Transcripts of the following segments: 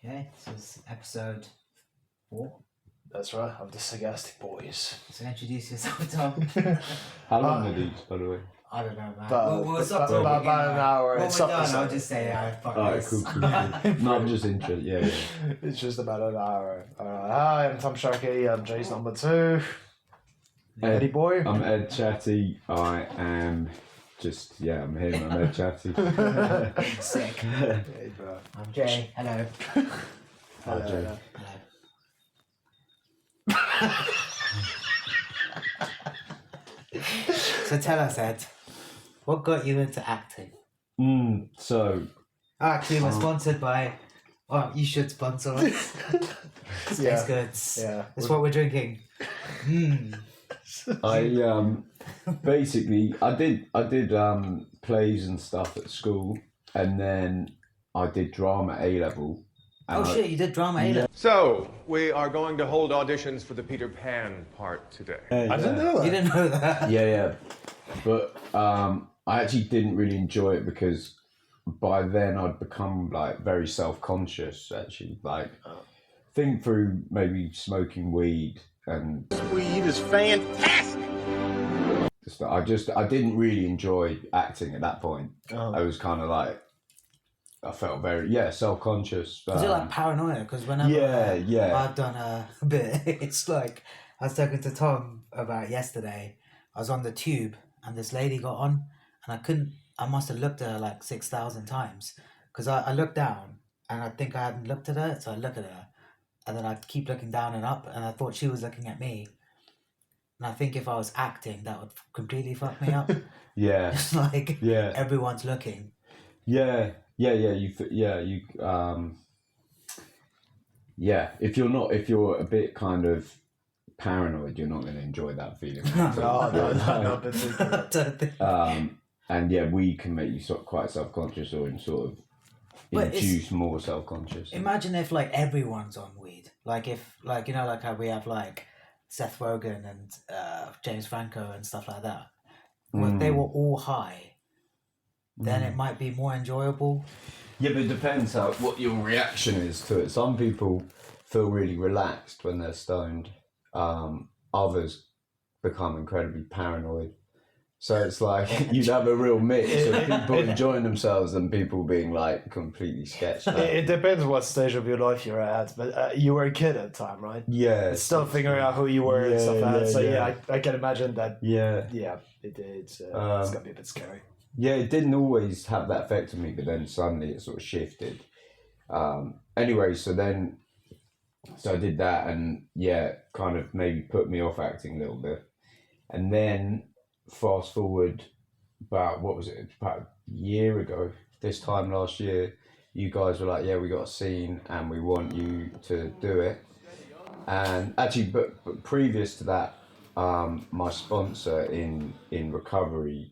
Okay, this is episode 4. That's right, of the Sagastic Boys. So introduce yourself, Tom. How long are these, by the way? I don't know, man. About About an hour. When It's we're done, I'll something. just say, fuck Alright, this. cool. No, I'm just interested. Yeah. It's just about an hour. Hi, I'm Tom Sharkey. I'm Jay's number 2. Eddie boy. I'm Ed Chatty. I am just, I'm him. I'm Ed Chatty. Sick. Hey, bro. I'm Jay. Hello. Hi, Jay. Hello. So tell us, Ed, what got you into acting? So, Actually, we're sponsored by... Oh, you should sponsor us. Space Goods. Yeah. That's what we're drinking. I basically I did plays and stuff at school, and then I did drama A level. Oh shit, you did drama A. So, we are going to hold auditions for the Peter Pan part today. I didn't know that. You didn't know that? Yeah. But I actually didn't really enjoy it because by then I'd become like very self-conscious. Actually, like think through maybe smoking weed and Weed is fantastic. I didn't really enjoy acting at that point. I was kind of like I felt very self-conscious. Is it like paranoia? Because whenever I've done a bit, it's like I was talking to Tom about yesterday. I was on the tube and this lady got on, and I must have looked at her like 6,000 times because I looked down and I think I hadn't looked at her, so I look at her and then I keep looking down and up, and I thought she was looking at me. And I think if I was acting, that would completely fuck me up. It's like everyone's looking. If you're a bit kind of paranoid, you're not going to enjoy that feeling. And weed can make you sort of quite self-conscious or sort of induce more self-conscious. Imagine if like everyone's on weed, like if like like how we have like Seth Rogen and James Franco and stuff like that. If they were all high, then it might be more enjoyable. Yeah, but it depends what your reaction is to it. Some people feel really relaxed when they're stoned. Others become incredibly paranoid. So it's like you'd have a real mix of people enjoying themselves and people being like completely sketched out. It depends what stage of your life you're at, but you were a kid at the time, right? Yeah. It's still figuring out who you were and stuff like that. So I can imagine that. It's gonna be a bit scary. Yeah, it didn't always have that effect on me, but then suddenly it sort of shifted. Anyway, so I did that and kind of maybe put me off acting a little bit. And then fast forward about a year ago, this time last year, you guys were like, we got a scene and we want you to do it. And actually, but previous to that, my sponsor in recovery,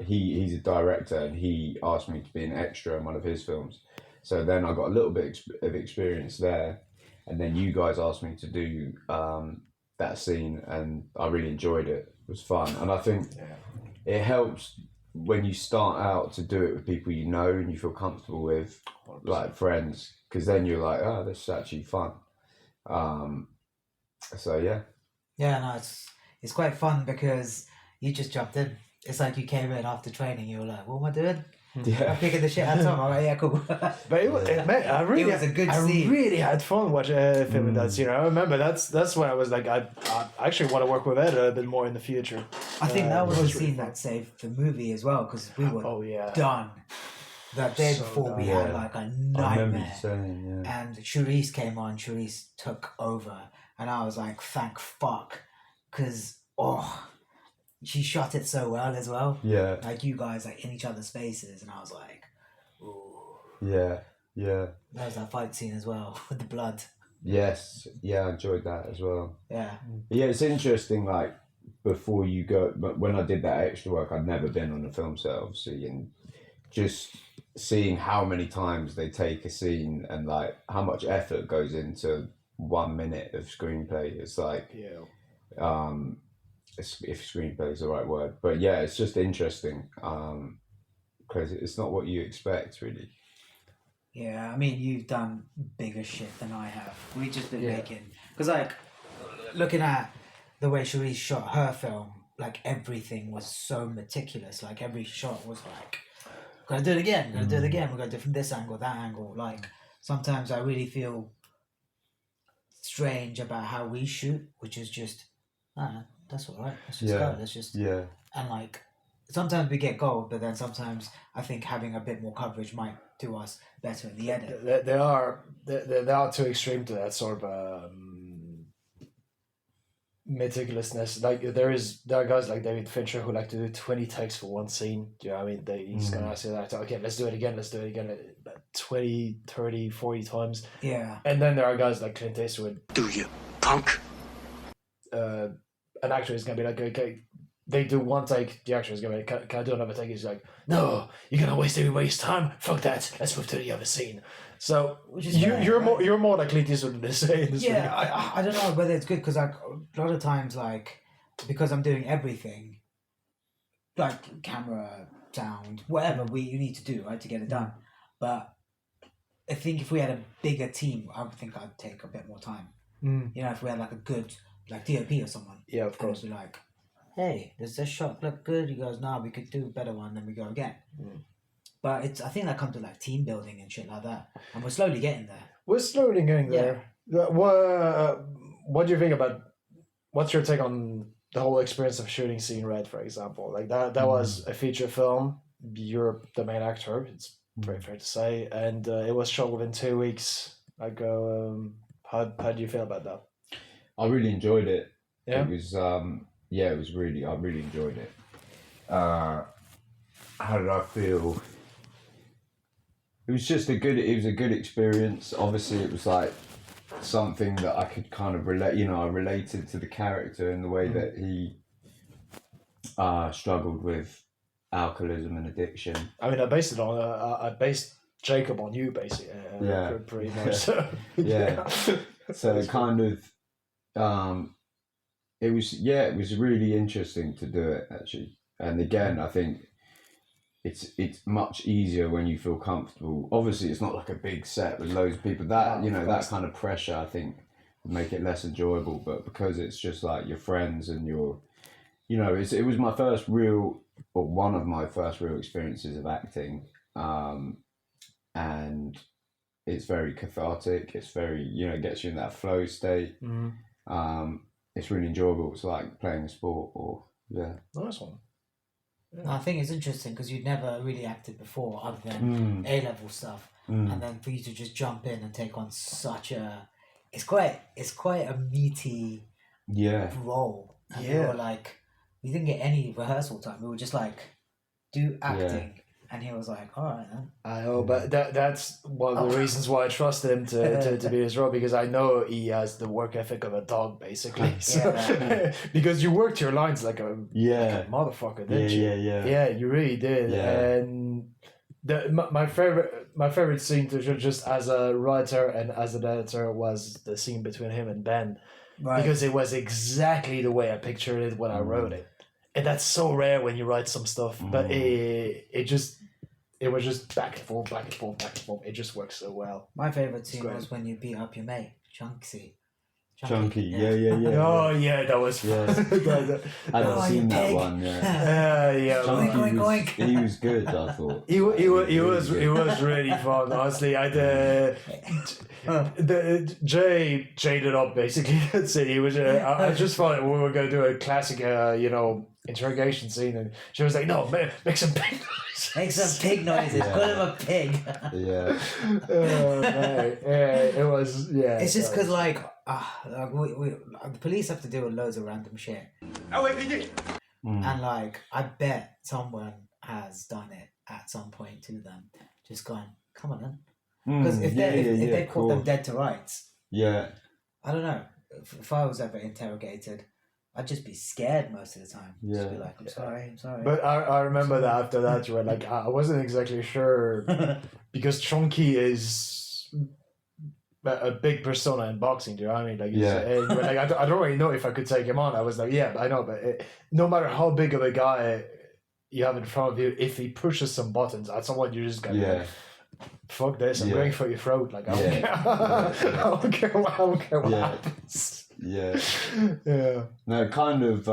he's a director and he asked me to be an extra in one of his films. So then I got a little bit of experience there, and then you guys asked me to do that scene, and I really enjoyed it. It was fun, and I think it helps when you start out to do it with people you know and you feel comfortable with, 100%. Like friends, because then you're like, oh, this is actually fun. It's quite fun because you just jumped in. It's like you came in after training. You were like, "What am I doing?" I'm picking the shit out of Tom. I'm like, "Yeah, cool." But it was a good scene. I really had fun watching filming that scene. I remember that's when I was like, I actually want to work with Ed a bit more in the future. I think that was the scene that saved the movie as well, because we were done. The day before we had like a nightmare. And Charisse came on. Charisse took over, and I was like, "Thank fuck," because she shot it so well as well. Yeah. Like you guys like in each other's faces, and I was like, ooh. Yeah. That was that fight scene as well with the blood. Yes. Yeah, I enjoyed that as well. Yeah. Yeah, it's interesting, like before you go, but when I did that extra work, I'd never been on a film set obviously, and just seeing how many times they take a scene and like how much effort goes into 1 minute of screenplay. It's like if screenplay is the right word, but it's just interesting because it's not what you expect really. Yeah, I mean, you've done bigger shit than I have. We just been Yeah. making, because like looking at the way Cherise shot her film, like everything was so meticulous. Like every shot was like, gotta do it again, gotta do it again. We're gonna do it from this angle, that angle. Like sometimes I really feel strange about how we shoot, which is just, that's all right. Let's just go. Let's just and like sometimes we get gold, but then sometimes I think having a bit more coverage might do us better in the edit. They are too extreme to that sort of meticulousness. Like there are guys like David Fincher who like to do 20 takes for one scene. Do you know what I mean? He's gonna ask you that, okay, let's do it again 20, 30, 40 times. Yeah. And then there are guys like Clint Eastwood. Do you, punk? An actor is gonna be like, okay, they do one take, the actor is gonna be like, can I do another take? He's like, no, you're gonna waste everybody's time. Fuck that. Let's move to the other scene. So you're more like Clint Eastwood in this Yeah, I don't know whether it's good because like a lot of times like because I'm doing everything, like camera, sound, whatever you need to do right to get it done. But I think if we had a bigger team, I would think I'd take a bit more time. You know, if we had like a good like DOP or someone. Yeah, of course. Be like, hey, does this shot look good? He goes, no, we could do a better one. Then we go again. But I think that comes to like team building and shit like that, and we're slowly getting there. We're slowly getting there. What do you think about? What's your take on the whole experience of shooting Seeing Red, for example? Like that was a feature film. You're the main actor. It's very fair to say, and it was shot within 2 weeks. Like, how do you feel about that? I really enjoyed it. Yeah. It was it was really, I really enjoyed it. How did I feel? It was just a good experience. Obviously it was like something that I could kind of relate, I related to the character in the way that he struggled with alcoholism and addiction. I mean, I based Jacob on you, basically. Pretty much. So. Yeah. So it kind of, it was really interesting to do it actually. And again, I think it's much easier when you feel comfortable. Obviously, it's not like a big set with loads of people. That that kind of pressure, I think, would make it less enjoyable. But because it's just like your friends and it was my first one of my first real experiences of acting, and it's very cathartic. It's very it gets you in that flow state. It's really enjoyable. It's like playing a sport Nice one. I think it's interesting because you'd never really acted before other than A-level stuff, and then for you to just jump in and take on such it's quite a meaty role. And we were like, we didn't get any rehearsal time. We were just like, do acting. And he was like, all right, then. I know, but that's one of the reasons why I trusted him to be his role, because I know he has the work ethic of a dog, basically. So, because you worked your lines like a motherfucker, didn't you? Yeah, you really did. Yeah. And my favorite scene to just as a writer and as an editor was the scene between him and Ben, because it was exactly the way I pictured it when I wrote it. And that's so rare when you write some stuff, but it was just back and forth, back and forth, back and forth. It just works so well. My favourite scene was when you beat up your mate, Chunky. Chunky. Oh yeah, that was fun. I hadn't seen that pig. one. Chunky he was good. I thought he was really fun. Honestly, Jay jaded up basically. That's it. He was. I just thought we were going to do a classic, interrogation scene, and she was like, "No, make some pig noises. Make some pig noises. Call him a pig." It was. Yeah. It's just because the police have to deal with loads of random shit. And I bet someone has done it at some point to them. Just gone, come on then. Because if they caught them dead to rights, I don't know. If I was ever interrogated, I'd just be scared most of the time. Just be like, I'm sorry. But I remember that after that you were like, I wasn't exactly sure because Chunky is a big persona in boxing. Do you know what I mean? Like, and you were like, I don't really know if I could take him on. I was like, I know, but no matter how big of a guy you have in front of you, if he pushes some buttons at someone, you're just gonna fuck this, I'm going for your throat. Like, I don't care. Yeah. I don't care what happens. Yeah. Yeah. No, kind of.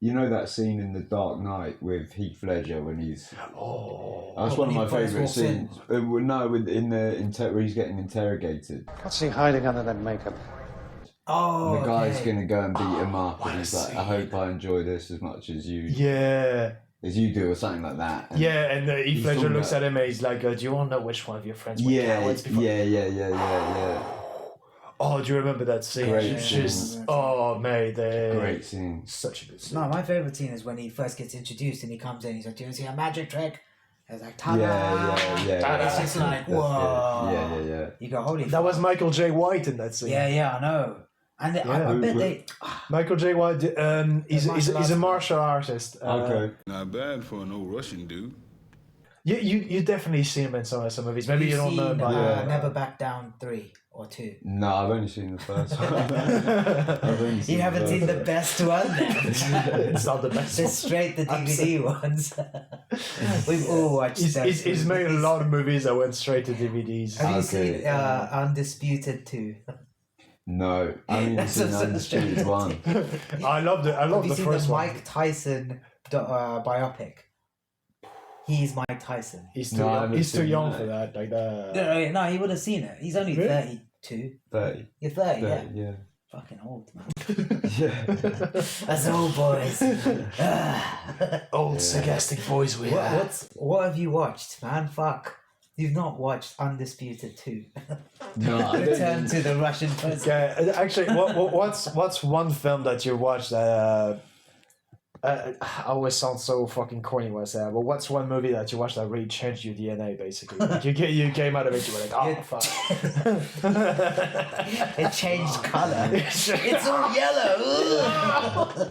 You know that scene in The Dark Knight with Heath Ledger when he's. That's one of my favourite scenes. No, where he's getting interrogated. What's he hiding under that makeup? Oh, And the guy's gonna go and beat him up, and he's like, "I hope I enjoy this as much as you do," or something like that. And and Heath Ledger looks at him and he's like, "Do you want to know which one of your friends were cowards before?" Yeah. Oh, do you remember that scene? Great It's scene. just, oh, mate, Great scene. such a good scene. No, my favourite scene is when he first gets introduced and he comes in. He's like, "Do you see a magic trick?" I was like, "Ta-da!" Yeah. It's just like, whoa. Yeah. You go, holy. That was Michael J. White in that scene. Yeah, I know. And I bet they. Michael J. White, he's a martial artist. Okay. Not bad for an old Russian dude. You definitely see him in some movies. Maybe you don't know about Never Back Down 3 or 2. No, I've only seen the first one. You haven't seen the best one then? It's not the best They're one. straight the DVD ones. We've all watched He's made a lot of movies that went straight to DVDs. Have you seen Undisputed 2? No, I mean seen Undisputed 1. I love Have you the seen first the one. Mike Tyson biopic? He's Mike Tyson. He's too No, I young, haven't he's too seen young that. for that. Like that. No, he would have seen it. He's only Really? 32. 30. You're 30, 30, yeah. Fucking old, man. Yeah. That's old, boys. Old Sagastic Boys we have. What have you watched, man? Fuck. You've not watched Undisputed 2. No, I don't Return to the Russian person. Yeah, actually, what's one film that you watched that I always sound so fucking corny when I say that, but what's one movie that you watched that really changed your DNA, basically? Like you came out of it, you were like, oh, fuck. It changed colour. It's all yellow.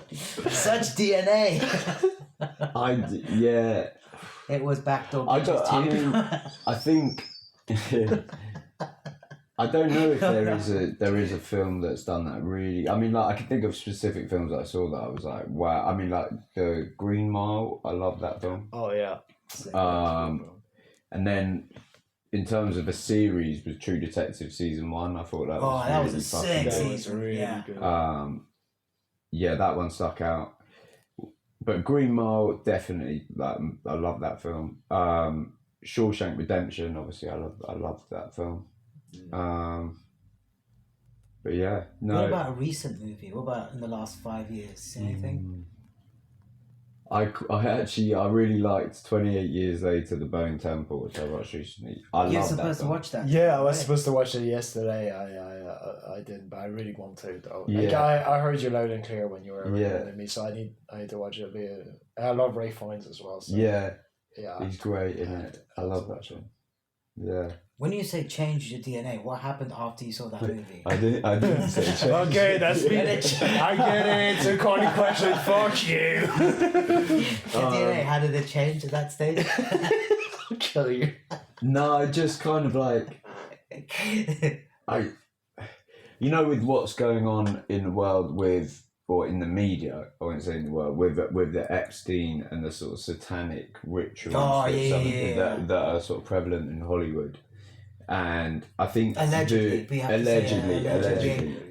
Such DNA. Yeah. It was Backdoor I Bitches too. mean, I think I don't know if there is a film that's done that really. I mean, like I can think of specific films that I saw that I was like, wow. I mean, like the Green Mile. I love that film. Oh yeah. And then in terms of a series, was True Detective season 1. I thought that was that really was a fucking sick good. That was season. really Yeah. good. Yeah, that one stuck out. But Green Mile, definitely, like I love that film. Shawshank Redemption, obviously, I love that film. But yeah, no. What about a recent movie? What about in the last 5 years? See anything? I really liked 28 Years Later, The Bone Temple, which I watched recently. You're love supposed that to film. watch that. Yeah, I was right? supposed to watch it yesterday. I didn't, but I really want to though. Yeah. Like, I heard you loud and clear when you were Yeah. recommending me, so I need to watch it. I love Ray Fiennes as well. So, Yeah, yeah. he's great in it. I love that film. Yeah. When you say change your DNA, what happened after you saw that movie? I didn't say change. Okay, that's me. I get it. It's a corny question. Fuck you. Your DNA, how did it change at that stage? I'll kill you. No, just kind of like with what's going on in the world or in the media, I won't say in the world, with the Epstein and the sort of satanic rituals that are sort of prevalent in Hollywood. And I think Allegedly. allegedly.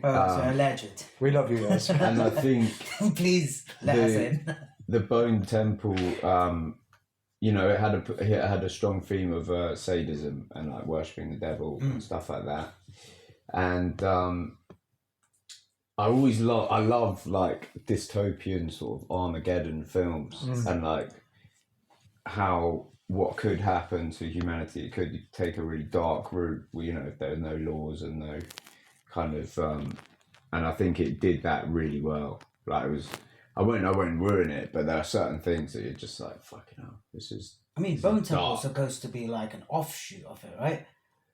So alleged. We love you guys. And I think Please let us in. the Bone Temple, it had a strong theme of sadism and like worshipping the devil and stuff like that. And I love like dystopian sort of Armageddon films and like what could happen to humanity. It could take a really dark route, if there are no laws and no kind of, and I think it did that really well. Like I won't ruin it, but there are certain things that you're just like, fucking hell, this is. I mean, Bone Temple is supposed to be like an offshoot of it, right?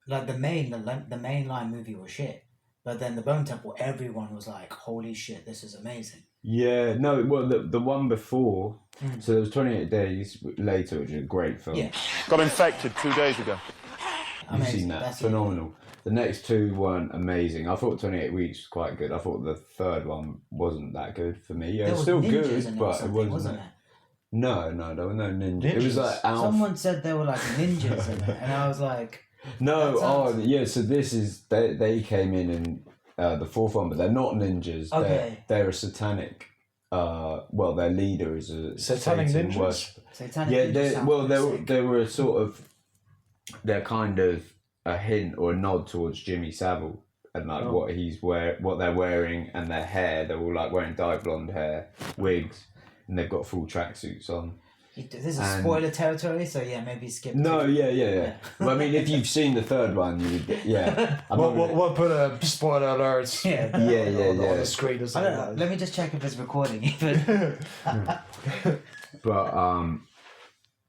Like the mainline movie was shit, but then the Bone Temple, everyone was like, holy shit, this is amazing. Yeah, no, well, the one before, so there was 28 Days Later, which is a great film. Yeah. Got infected 2 days ago. You've Amazing. seen that. That's Phenomenal. The next two weren't amazing. I thought 28 Weeks was quite good. I thought the third one wasn't that good for me. Yeah, There it's was still ninjas in good, it or but it something, wasn't. it? No, there were no ninjas. It was like Someone said there were like ninjas in it, and I was like, no. Oh, yeah. So this is they came in the fourth one, but they're not ninjas. Okay. They're a satanic. Well, their leader is a Satanic Satan ninjas? worshiper. satanic. Yeah, ninjas they were a sort of. They're kind of a hint or a nod towards Jimmy Savile and like what they're wearing and their hair. They're all like wearing dyed blonde hair, wigs, and they've got full tracksuits on. This is spoiler territory, so yeah, maybe skip. No, yeah. Well, I mean, if you've seen the third one, you would. Yeah. We'll put a spoiler alert. Yeah. On the screen or I something. don't know. Let me just check if it's recording even.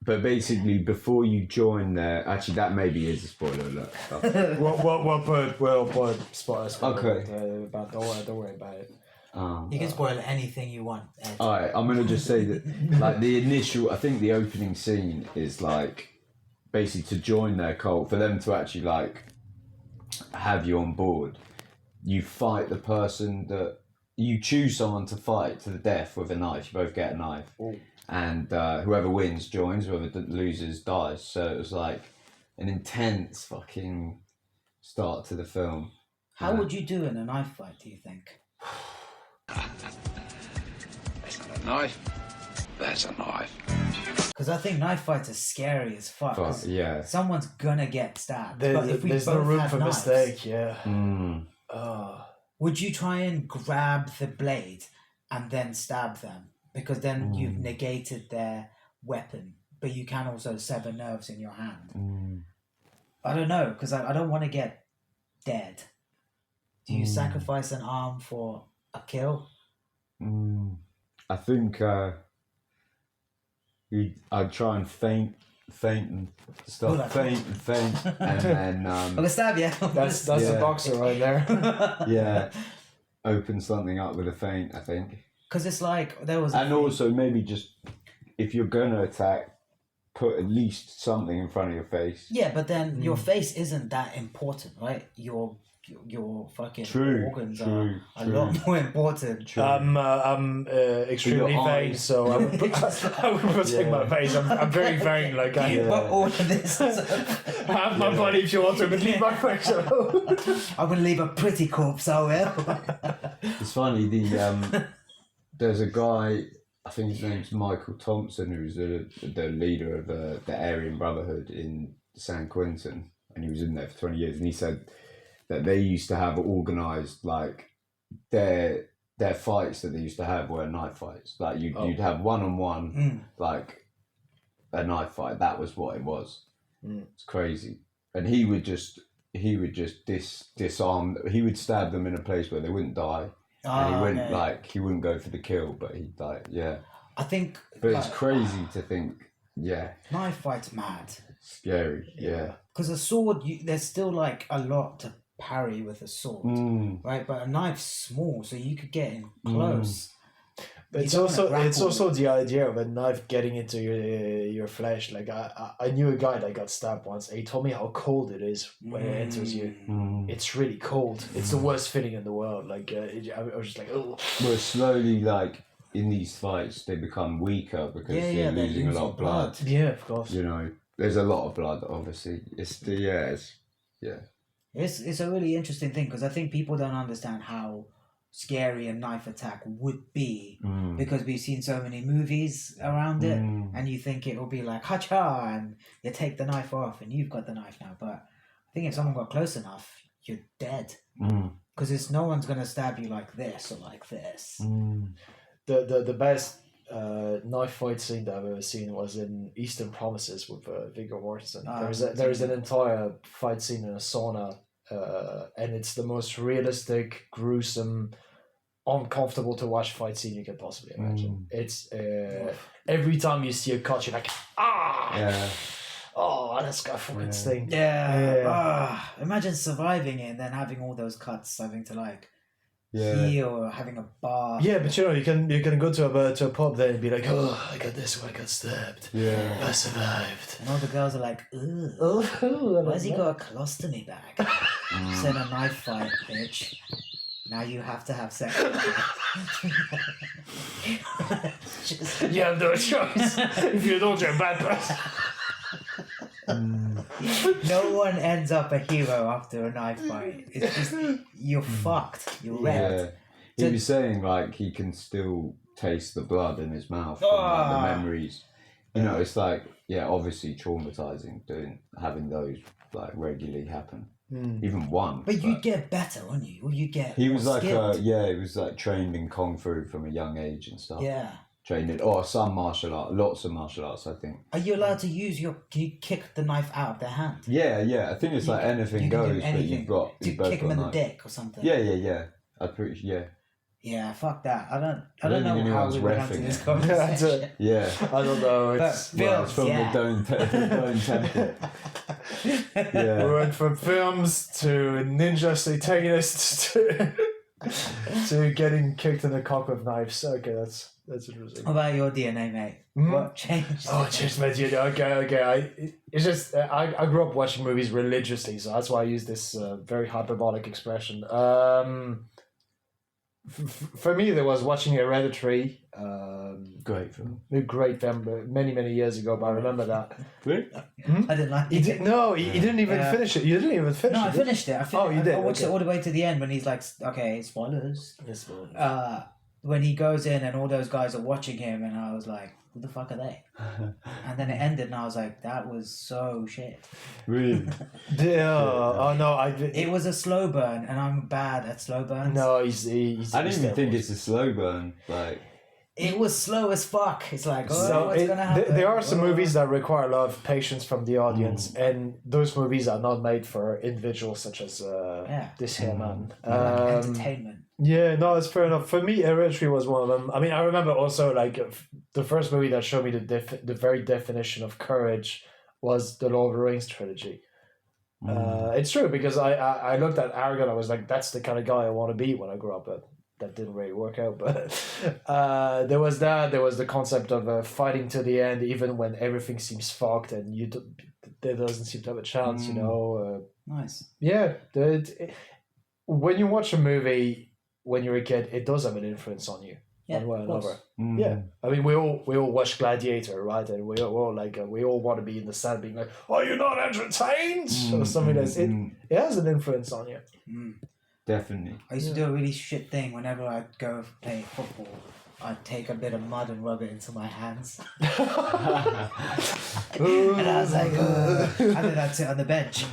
But basically, before you join there, actually, that maybe is a spoiler alert. We'll put spoilers. Okay. Don't worry about it. You can spoil anything you want, Ed. Alright, I'm gonna just say that, like I think the opening scene is like basically to join their cult, for them to actually like have you on board. You fight the person that you choose someone to fight to the death with a knife. You both get a knife, and whoever wins joins, whoever loses dies. So it was like an intense fucking start to the film. How would you do in a knife fight, do you think? That's not a knife. That's a knife. Because I think knife fights are scary as fuck. But, yeah. Someone's gonna get stabbed. But if we There's both no room had for knives, mistake. Yeah. would you try and grab the blade and then stab them? Because then you've negated their weapon, but you can also sever nerves in your hand. I don't know, because I don't want to get dead. Do you sacrifice an arm for a kill? I think I'd try and faint and start faint, and then I'm gonna stab you. That's a boxer right there. yeah, open something up with a feint. I think. Because it's like there was. And also maybe just if you're gonna attack, put at least something in front of your face. Yeah, but then your face isn't that important, right? Your fucking organs are a lot more important. I'm extremely vain, so I would protect my face. I'm very vain, like I. But all of this. Have my body if you want to, but leave my face alone. I'm gonna leave a pretty corpse. I will. It's funny. There's a guy. I think his name's Michael Thompson, who's the leader of the Aryan Brotherhood in San Quentin, and he was in there for 20 years. And he said that they used to have organised like their fights that they used to have were knife fights. Like you'd have one-on-one, like a knife fight. That was what it was. It's crazy. And he would just disarm. He would stab them in a place where they wouldn't die. And he wouldn't go for the kill, but he'd I think. But it's crazy to think. Yeah. Knife fight's mad. Scary. Yeah. Because a sword, there's still like a lot to parry with a sword, right? But a knife's small, so you could get in close. But it's also the idea of a knife getting into your flesh. Like I knew a guy that got stabbed once. And he told me how cold it is when it enters you. It's really cold. It's the worst feeling in the world. Like I was just like, oh. Well, slowly, like in these fights, they become weaker because they're losing a lot of blood. Yeah, of course. You know, there's a lot of blood. Obviously, it's a really interesting thing because I think people don't understand how scary a knife attack would be because we've seen so many movies around it, and you think it will be like hacha and you take the knife off and you've got the knife now. But I think if someone got close enough, you're dead because it's no one's gonna stab you like this or like this. The best knife fight scene that I've ever seen was in Eastern Promises with Viggo Mortensen. There's an entire fight scene in a sauna, and it's the most realistic, gruesome, uncomfortable to watch fight scene you can possibly imagine. It's every time you see a cut, you're like, oh, that's got fucking sting. Imagine surviving it and then having all those cuts, having to like heal or having a bar. Yeah, but you can go to a pub there and be like, oh, I got this one, I got stabbed. Yeah, I survived. And all the girls are like, ugh, why's he got a colostomy bag? Said a knife fight, bitch. Now you have to have sex. Just, You have no choice. If you don't, you're a bad person. no one ends up a hero after a knife fight. It's just you're fucked. You're wrecked. He was saying like he can still taste the blood in his mouth from like, the memories. You know, it's like obviously traumatizing having those like regularly happen. Even one. But you'd get better, wouldn't you? Or you get. He was like skilled. he was like trained in kung fu from a young age and stuff. Yeah. Trained in some martial art, lots of martial arts, I think. Are you allowed to use can you kick the knife out of their hand? Yeah. I think it's like anything goes, but you've both kick got them in the knife. dick or something. Yeah. Yeah, fuck that. I don't think know how anyone's we went into reffing this it. conversation. Yeah. I don't know. It's It's from the Don't template. Yeah. we went from films to ninja satanists to getting kicked in the cock with knives. Okay, that's interesting. What about your DNA, mate? What changed? Oh, cheers, mate. Okay. It's just I grew up watching movies religiously, so that's why I use this very hyperbolic expression. For me, there was watching Hereditary. Great film. A great film, many years ago, but I remember that. Really? I didn't like He it. he didn't even finish it. You didn't even finish No, it. I finished it. Oh, you did? I watched Okay. it all the way to the end when he's like, okay, spoilers. Yes, well. When he goes in and all those guys are watching him, and I was like, who the fuck are they? And then it ended, and I was like, that was so shit. Really? Oh no, It was a slow burn, and I'm bad at slow burns. No, he's I didn't even think it's a slow burn. Like, It was slow as fuck. It's like, oh, so what's gonna happen? there are some Oh. movies that require a lot of patience from the audience, and those movies are not made for individuals such as this here man. Like entertainment. Yeah, no, it's fair enough. For me, Hereditary was one of them. I mean, I remember also like the first movie that showed me the very definition of courage was the Lord of the Rings trilogy. It's true because I looked at Aragorn. I was like, that's the kind of guy I want to be when I grow up. But that didn't really work out. But there was that. There was the concept of fighting to the end, even when everything seems fucked and there doesn't seem to have a chance. You know. Nice. Yeah. When you watch a movie when you're a kid, it does have an influence on you. Yeah, one way or of course. another. Yeah, I mean, we all watch Gladiator, right? And we all like we all want to be in the stand, being like, "Are you not entertained?" or something like that. It has an influence on you. Definitely. I used to do a really shit thing whenever I'd go play football. I'd take a bit of mud and rub it into my hands. And I was like, and then I'd sit on the bench.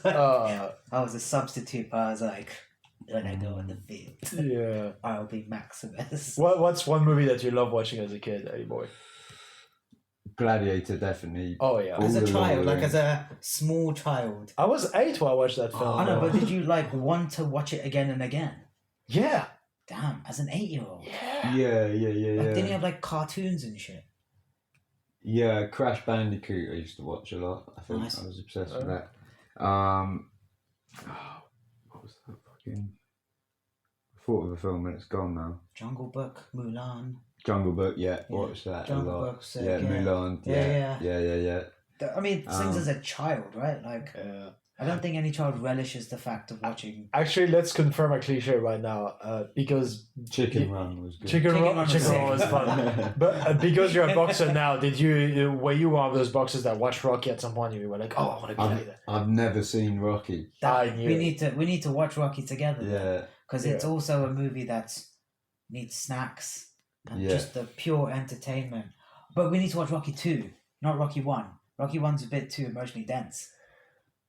I was a substitute, but I was like, when I go on the field, Yeah. I'll be Maximus. What's one movie that you love watching as a kid, Eddie boy? Gladiator, definitely. Oh yeah. As a All the child, Lord like of as a small child. I was 8 when I watched that film. I know, but did you like want to watch it again and again? Yeah. Damn, as an 8-year-old. Yeah. Like, didn't you have like cartoons and shit? Yeah, Crash Bandicoot I used to watch a lot. I think Nice. I was obsessed with that. What was that fucking... I thought of the film and it's gone now. Jungle Book, Mulan. Jungle Book, yeah. Watched that Jungle a lot. Book's sick, yeah, yeah. Mulan. Yeah. I mean, things as a child, right? Like, Yeah. I don't think any child relishes the fact of watching. Actually, let's confirm a cliche right now, because Chicken Run was good. Chicken Run was was fun. But because you're a boxer now, were you one of those boxers that watched Rocky at some point? And you were like, oh, I want to be like that. I've never seen Rocky. I knew We it. need to watch Rocky together. Yeah. Because it's also a movie that needs snacks and just the pure entertainment. But we need to watch Rocky 2, not Rocky 1. Rocky 1's a bit too emotionally dense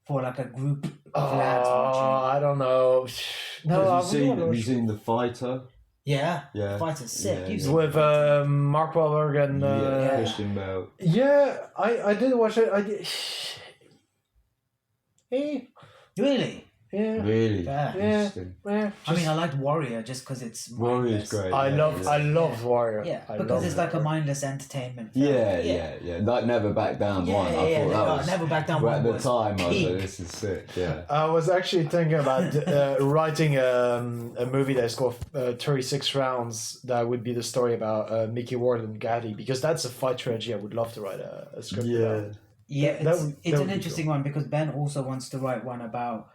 for like a group of lads watching. I don't know. No, have you seen The Fighter? Yeah, Yeah. Fighter's sick. Yeah, You've yeah. seen with Mark Wahlberg and Christian Bale. yeah, I did watch it. I did. Really? Yeah. Really? Yeah. Interesting. Yeah. I mean, I liked Warrior just because it's Warrior's mindless. great. I yeah, love Warrior. Yeah, I because love it's like a Warrior. mindless entertainment film. Yeah. Like Never Back Down Yeah, one. yeah, I yeah, thought that no, was... Never Back Down but one at the was time, I was peak. like, this is sick, yeah. I was actually thinking about writing a movie that's called 36 Rounds that would be the story about Mickey Ward and Gaddy, because that's a fight trilogy I would love to write a script about. Yeah, That it's would- it's that an would be interesting one because Ben also wants to write one about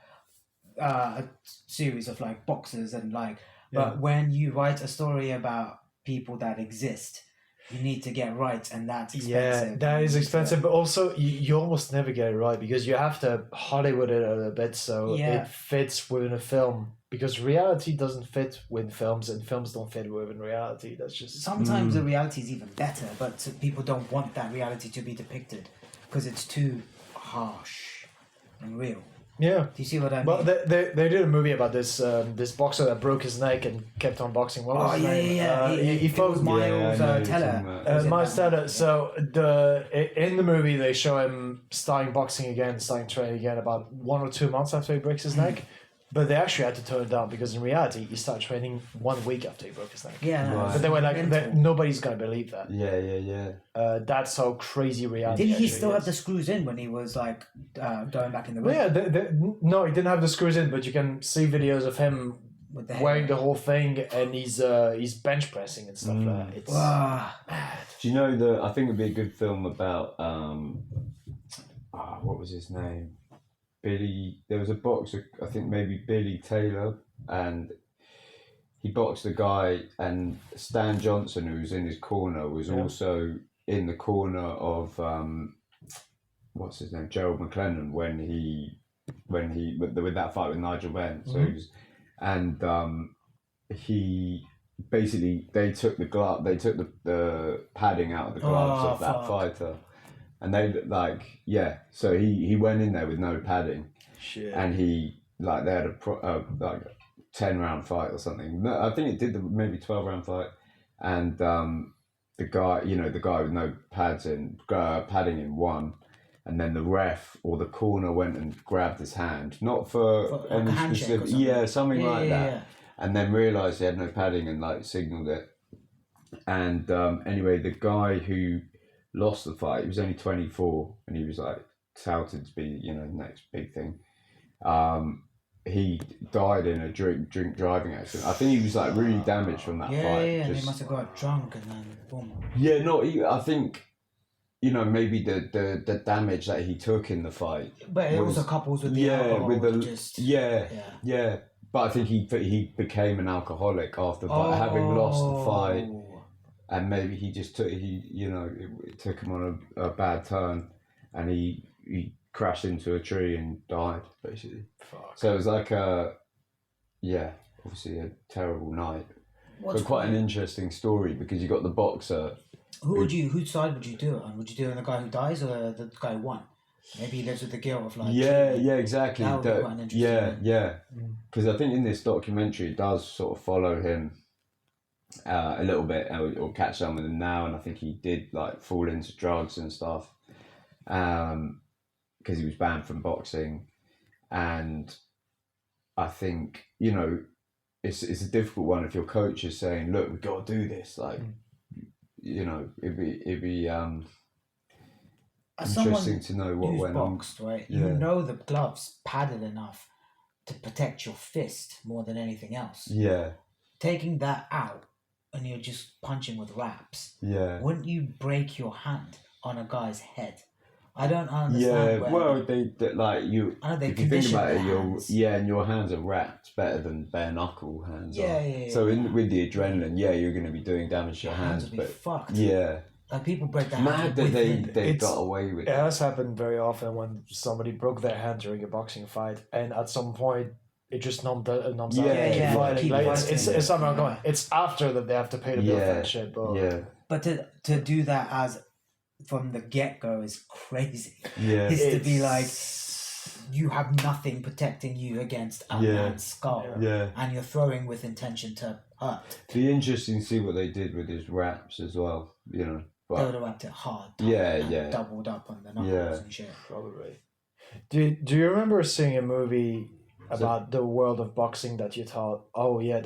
a series of like boxers and like. But when you write a story about people that exist, you need to get right, and that's expensive. Yeah, that is expensive, but also you almost never get it right because you have to Hollywood it a little bit so Yeah. it fits within a film. Because reality doesn't fit with films, and films don't fit within reality. That's just Sometimes the reality is even better, but people don't want that reality to be depicted because it's too harsh and real. yeah. Do you see what I mean? Well, they did a movie about this boxer that broke his neck and kept on boxing. What was his name? He it fought was Miles Yeah, I know you're Teller. talking about. Was in Miles that Teller. movie, So in the movie they show him starting boxing again, starting training again about 1 or 2 months after he breaks his neck. But they actually had to tone it down because in reality he started training 1 week after he broke his neck. Yeah, no, Right. But they were like, mental. nobody's gonna believe that. Yeah. That's how crazy reality. Did he actually still have is. the screws in when he was like going back in the Well, ring? yeah, no, he didn't have the screws in, but you can see videos of him With the wearing hair. the whole thing, and he's bench pressing and stuff like that. It's Ah, Do you know that I think it'd be a good film about what was his name? Billy. There was a boxer, I think maybe Billy Taylor, and he boxed a guy, and Stan Johnson, who was in his corner, was also in the corner of what's his name, Gerald McLennan, when he with that fight with Nigel Benn. So he was, and he basically they took the padding out of the gloves of that fighter, and they so he went in there with no padding, shit. and he like they had a 10-round fight or something. No, I think it did maybe 12-round fight, and the guy with no padding in won. And then the ref or the corner went and grabbed his hand, not for like any a handshake or specific, something. something like that. Yeah. And then realised he had no padding and like signalled it. And anyway, the guy who lost the fight, he was only 24, and he was like touted to be the next big thing. He died in a drink driving accident. I think he was like really damaged from that fight. Yeah, and he must have got drunk and then boom. Yeah, not. I think. Maybe the damage that he took in the fight. But it was a couples with the alcohol. But I think he became an alcoholic after having lost the fight, and maybe he just took it took him on a bad turn, and he crashed into a tree and died basically. Fuck. So it was like obviously a terrible night, but quite an interesting story because you got the boxer. Whose side would you do it on? Would you do it on the guy who dies or the guy who won? Maybe he lives with the guilt of like. Yeah, exactly. That would be quite an interesting one. Because I think in this documentary it does sort of follow him a little bit, or catch up with him now, and I think he did like fall into drugs and stuff, because he was banned from boxing, and I think it's a difficult one if your coach is saying, "Look, we've got to do this," like. It'd be interesting to know what went boxed, on. Right? Yeah. You know the gloves padded enough to protect your fist more than anything else. Yeah. Taking that out and you're just punching with wraps. Yeah. Wouldn't you break your hand on a guy's head? I don't understand. Yeah. Well, they like you. I know they if you think about it, hands. and your hands are wrapped better than bare knuckle hands. Yeah. So with the adrenaline, you're going to be doing damage to your hands, would be but fucked. Yeah. Like people break their Mad hands. that they got away with it. It has happened very often when somebody broke their hand during a boxing fight, and at some point it just numbs out. Yeah, Fighting. keep Like, fighting. it's somehow going. It's after that they have to pay the bill for that shit. But But to do that as from the get-go is crazy. Yeah. Is to be like, you have nothing protecting you against a man's skull. Yeah. And you're throwing with intention to hurt. It'd be interesting to see what they did with his raps as well, They would have wrapped it hard. Yeah. Doubled up on the knuckles and shit. probably. Do you remember seeing a movie about the world of boxing that you thought, oh yeah,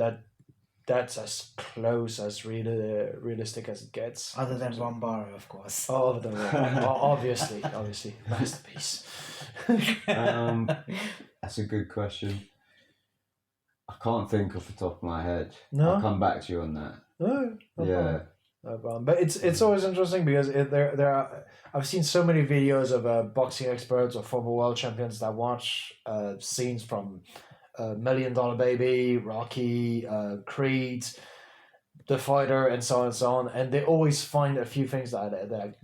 that's as close as realistic as it gets? Other than Ron Barrow, of course. Oh, other than obviously, masterpiece. That's a good question. I can't think off the top of my head. No? I'll come back to you on that. No Yeah. But it's always interesting because there are I've seen so many videos of boxing experts or former world champions that watch scenes from $1 Million Baby, Rocky, Creed, The Fighter, and so on, and they always find a few things that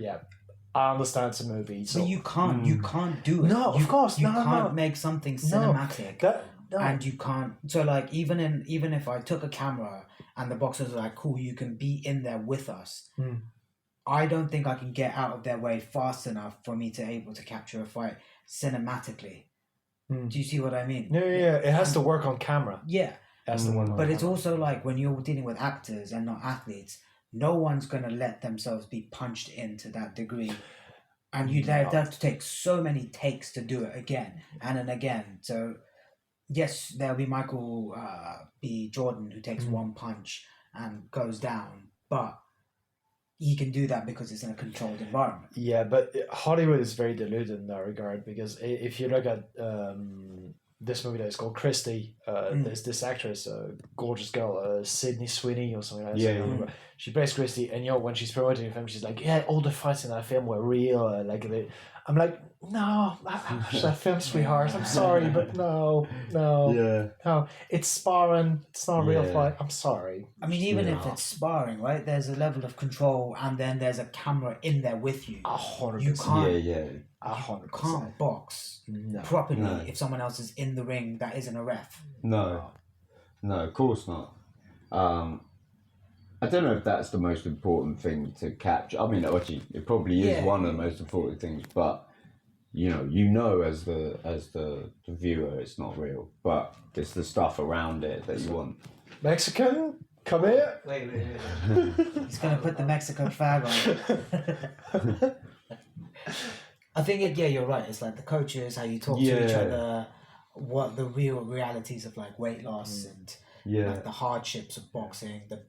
I understand it's a movie. So but you can't do it. No, of course, you no, can't no. make something cinematic. No. And you can't. So like even if I took a camera and the boxers are like, cool, you can be in there with us. I don't think I can get out of their way fast enough for me to able to capture a fight cinematically. Do you see what I mean? Yeah. It has to work on camera. Yeah. That's the one. But it's also like when you're dealing with actors and not athletes, no one's gonna let themselves be punched into that degree. And they have to take so many takes to do it again and again. So yes, there'll be Michael B. Jordan who takes one punch and goes down, but he can do that because it's in a controlled environment. Yeah, but Hollywood is very deluded in that regard because if you look at this movie that is called Christie, there's this actress, gorgeous girl, Sydney Sweeney or something like that. Yeah. She plays Christie, and when she's promoting the film, she's like, "Yeah, all the fights in that film were real." I'm like, "No, that's a film, sweetheart. I'm sorry, but no, it's sparring. It's not a real fight. I'm sorry." I mean, even if it's sparring, right? There's a level of control, and then there's a camera in there with you. 100%. You can't. Yeah. 100%. Can't box properly if someone else is in the ring that isn't a ref. No, of course not. I don't know if that's the most important thing to capture. I mean, actually, it probably is one of the most important things. But you know, as the viewer, it's not real. But it's the stuff around it that you want. Mexican, come here. Wait. He's gonna put the Mexican flag on. I think you're right. It's like the coaches, how you talk to each other, what the real realities of like weight loss and like the hardships of boxing, the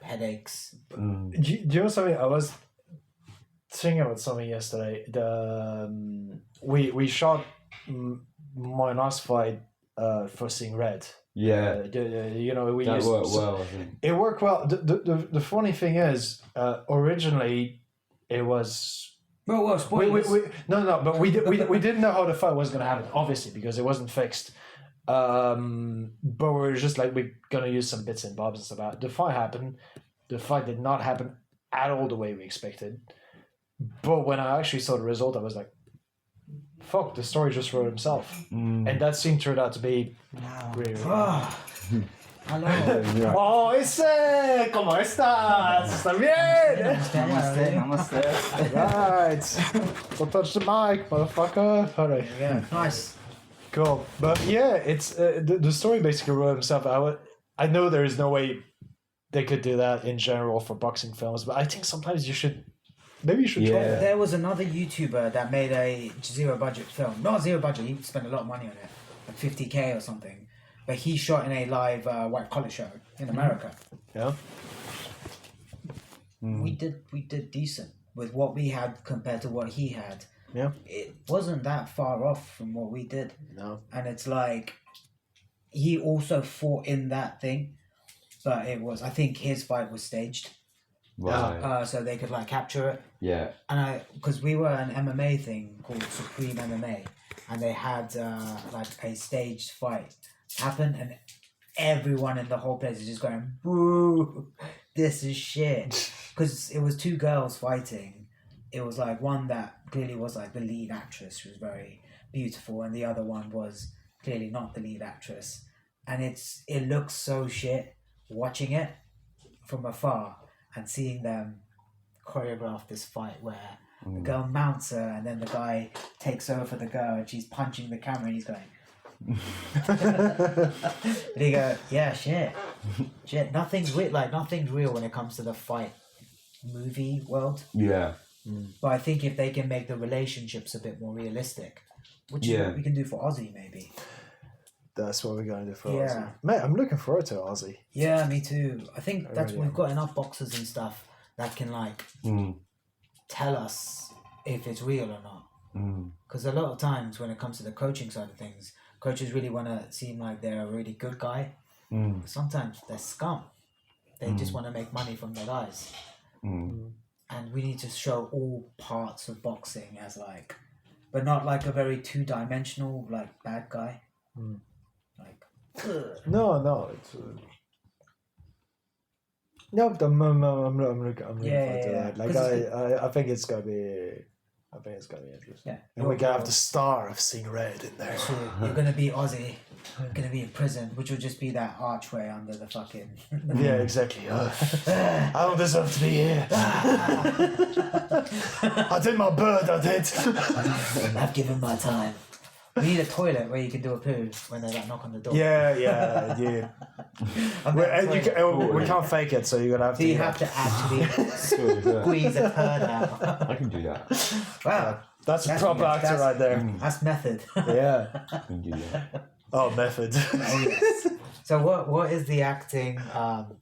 headaches. Do you know something? I was thinking about something yesterday. We shot my last fight for Seeing Red. Yeah. We that used worked well, I think. It worked well. The funny thing is, originally it was. Well, spoilers. But we didn't know how the fight was gonna happen, obviously, because it wasn't fixed. But we were just like, we're gonna use some bits and bobs and stuff. The fight happened. The fight did not happen at all the way we expected. But when I actually saw the result, I was like, "Fuck!" The story just wrote himself, and that scene turned out to be really. Hello. Oh, ese, ¿cómo estás? ¿Está bien? Namaste. Right. Don't touch the mic, motherfucker. All right. Yeah, nice. Cool. But yeah, it's the story basically wrote himself. I know there is no way they could do that in general for boxing films, but I think sometimes you should. Maybe you should try it. There was another YouTuber that made a zero budget film. Not zero budget. He spent a lot of money on it, like $50,000 or something. But he shot in a live white collar show in America. Yeah. We did decent with what we had compared to what he had. Yeah. It wasn't that far off from what we did. No. And it's like he also fought in that thing, but I think his fight was staged. Right. So they could like capture it. Yeah. And because we were an MMA thing called Supreme MMA, and they had like a staged fight happen, and everyone in the whole place is just going, "Boo, this is shit." Because it was two girls fighting. It was like one that clearly was like the lead actress, who was very beautiful, and the other one was clearly not the lead actress. And it looks so shit watching it from afar and seeing them choreograph this fight where the girl mounts her and then the guy takes over the girl and she's punching the camera and he's going. And he go, yeah, shit, nothing's real when it comes to the fight movie world. Yeah. But I think if they can make the relationships a bit more realistic, which is what we can do for Aussie, maybe. That's what we're going to do for Aussie. Mate, I'm looking forward to Aussie. Yeah, me too. I think we've got enough boxers and stuff that can like tell us if it's real or not. Because a lot of times when it comes to the coaching side of things, coaches really want to seem like they're a really good guy. Sometimes they're scum. They just want to make money from their guys. and we need to show all parts of boxing as like, but not like a very two-dimensional like bad guy. Like, no, it's. No, I'm looking forward to that. Like I think it's gonna be. I think it's gonna be interesting. Yeah. And we're gonna have the star of Seeing Red in there. So you're gonna be Aussie, gonna be in prison, which will just be that archway under the fucking. Yeah, exactly. I don't deserve to be here. I did my bird. I did. I've given my time. We need a toilet where you can do a poo when they like knock on the door. Yeah. We can't fake it, so you're gonna have to. So you have to actually squeeze a turd out. I can do that. Wow, that's a proper actor right there. That's method. Yeah. I can do that. Oh, method. Oh, yes. So what is the acting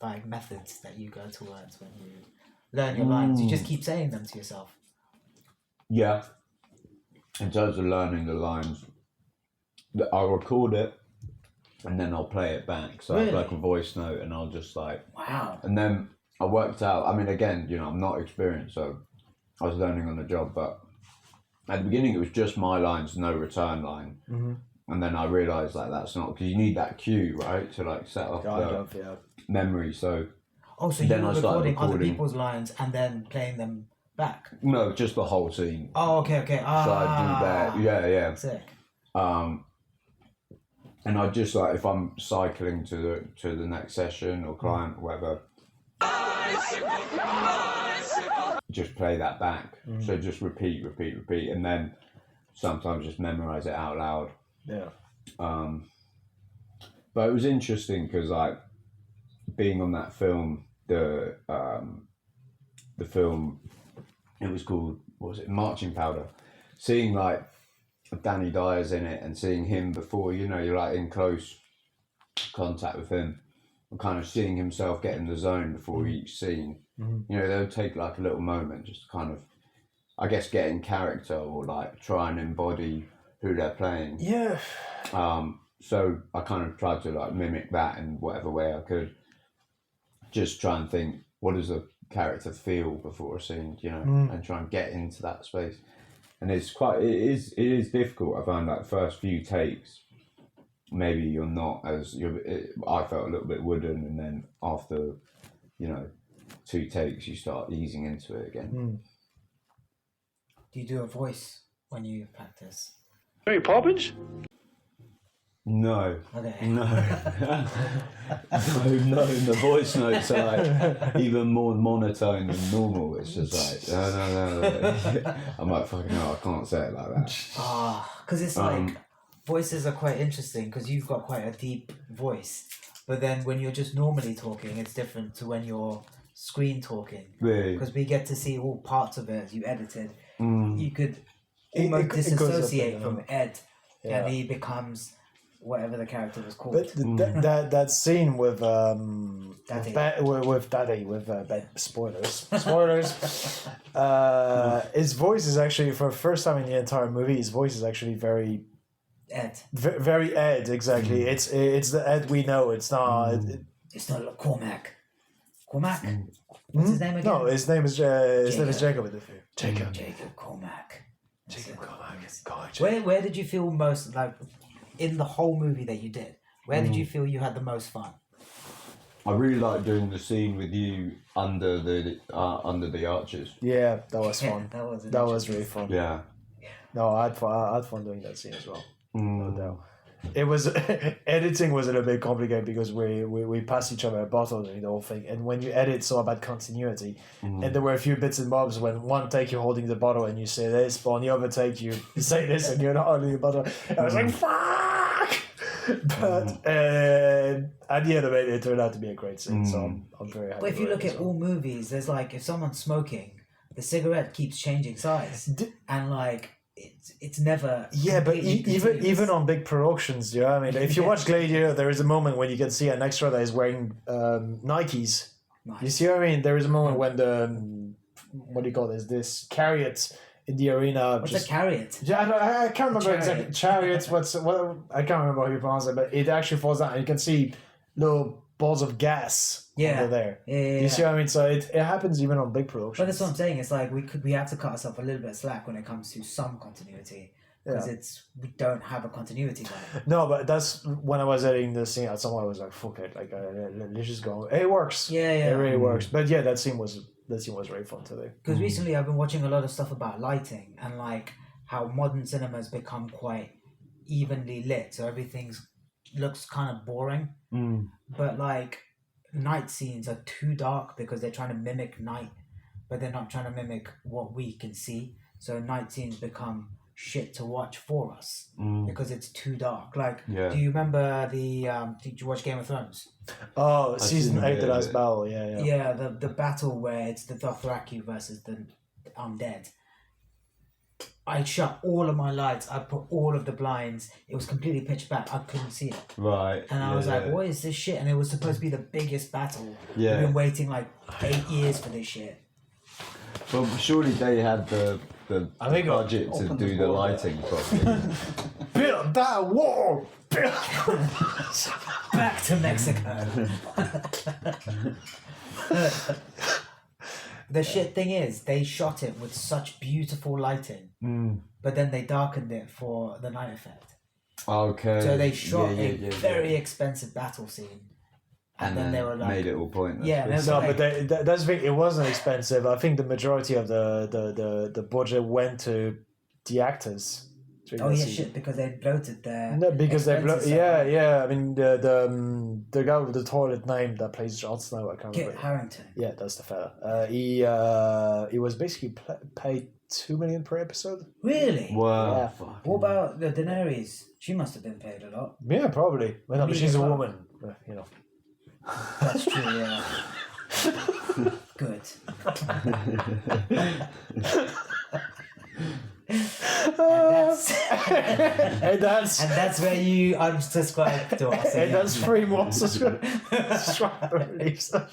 like methods that you go towards when you learn your lines? You just keep saying them to yourself. Yeah. In terms of learning the lines, I'll record it and then I'll play it back. So I have like a voice note and I'll just like... Wow. And then I worked out, I mean, again, you know, I'm not experienced, so I was learning on the job, but at the beginning it was just my lines, no return line. And then I realised like that's not, because you need that cue, right, to like set up the memory. So so you were recording other people's lines and then playing them back? No, just the whole scene. Oh, okay. So I do that, yeah. Sick. And I just like, if I'm cycling to the next session or client or whatever, just play that back. So just repeat, and then sometimes just memorize it out loud. Yeah. But it was interesting because like being on that film, the film, it was called, what was it, Marching Powder. Seeing like Danny Dyer's in it and seeing him before, you know, you're like in close contact with him and kind of seeing himself get in the zone before each scene. You know, they'll take like a little moment just to kind of, I guess, get in character or like try and embody who they're playing. Yeah. So I kind of tried to like mimic that in whatever way I could. Just try and think, what does a character feel before a scene, you know, and try and get into that space. And it is difficult. I found like first few takes, maybe you're not as I felt a little bit wooden, and then after, you know, 2 takes you start easing into it again. Do you do a voice when you practice? Mary Poppins? No. Okay. No. No. The voice notes are like even more monotone than normal. It's just like no. I'm like, fucking hell, I can't say it like that. Because it's like voices are quite interesting because you've got quite a deep voice, but then when you're just normally talking, it's different to when you're screen talking. Really? Because we get to see all parts of it as you edited. You could almost disassociate from Ed, and he becomes whatever the character was called. But that scene with Daddy. spoilers. His voice is actually, for the first time in the entire movie, his voice is actually very Ed. Very Ed, exactly. It's the Ed we know. It's not. It's not Cormac. Cormac. What's his name again? No, his name is Jacob. Jacob Cormac. Jacob Cormac. Where did you feel most like in the whole movie that you did? Where did you feel you had the most fun? I really like doing the scene with you under the arches. Yeah, that was fun. That was really fun. Yeah. No, I had fun doing that scene as well. No doubt. It was editing was a little bit complicated because we passed each other a bottle during the whole thing, and when you edit, it's all about continuity. And there were a few bits and bobs when one take you're holding the bottle and you say this, but on the other take you say this and you're not holding the bottle. And I was like, fuck! But at the end of it turned out to be a great scene, so I'm very happy. But if you look at all movies, there's like if someone's smoking, the cigarette keeps changing size, and like. It's never but even on big productions, you know what I mean? If you watch Gladiator, there is a moment when you can see an extra that is wearing Nikes. Nice. You see what I mean? There is a moment when the what do you call this chariot in the arena. What's a chariot? I can't remember exactly. Chariots. What I can't remember how you pronounce it, but it actually falls down and you can see little balls of gas Yeah. under there. Yeah. You see what I mean? So it happens even on big productions. But that's what I'm saying. It's like we have to cut ourselves a little bit of slack when it comes to some continuity because we don't have a continuity guide. No, but that's when I was editing the scene. Someone was like, "Fuck it, like let's just go." It works. Yeah. It really works. But yeah, that scene was very fun today. Because recently I've been watching a lot of stuff about lighting and like how modern cinema has become quite evenly lit, so everything's looks kind of boring. But like night scenes are too dark because they're trying to mimic night, but they're not trying to mimic what we can see. So night scenes become shit to watch for us because it's too dark. Like, do you remember did you watch Game of Thrones? Oh, season 8, the last battle. Yeah. The battle where it's the Dothraki versus the undead. I shut all of my lights. I put all of the blinds. It was completely pitch black. I couldn't see it. Right. And I was like, what is this shit? And it was supposed to be the biggest battle. Yeah. We've been waiting like 8 years for this shit. Well, surely they had the budget to do the lighting properly. Build that wall! Back to Mexico. The shit thing is, they shot it with such beautiful lighting, but then they darkened it for the night effect. Okay. So they shot a very expensive battle scene, and then they were like, made it all pointless. Yeah, No, but that's the thing. It wasn't expensive. I think the majority of the budget went to the actors. Oh yeah, shit! Because they bloated their. No, because they expenses so yeah, much. yeah. I mean the guy with the toilet name that plays Jon Snow. I can't Kit remember. Harington. Yeah, that's the fella. He was basically paid $2 million per episode. Really? Wow. Yeah. What about the Daenerys? She must have been paid a lot. Yeah, probably. Well, no, but she's a woman. You know. That's true. Yeah. Good. And that's where you unsubscribe to us. and that's 3 more subscribers. Our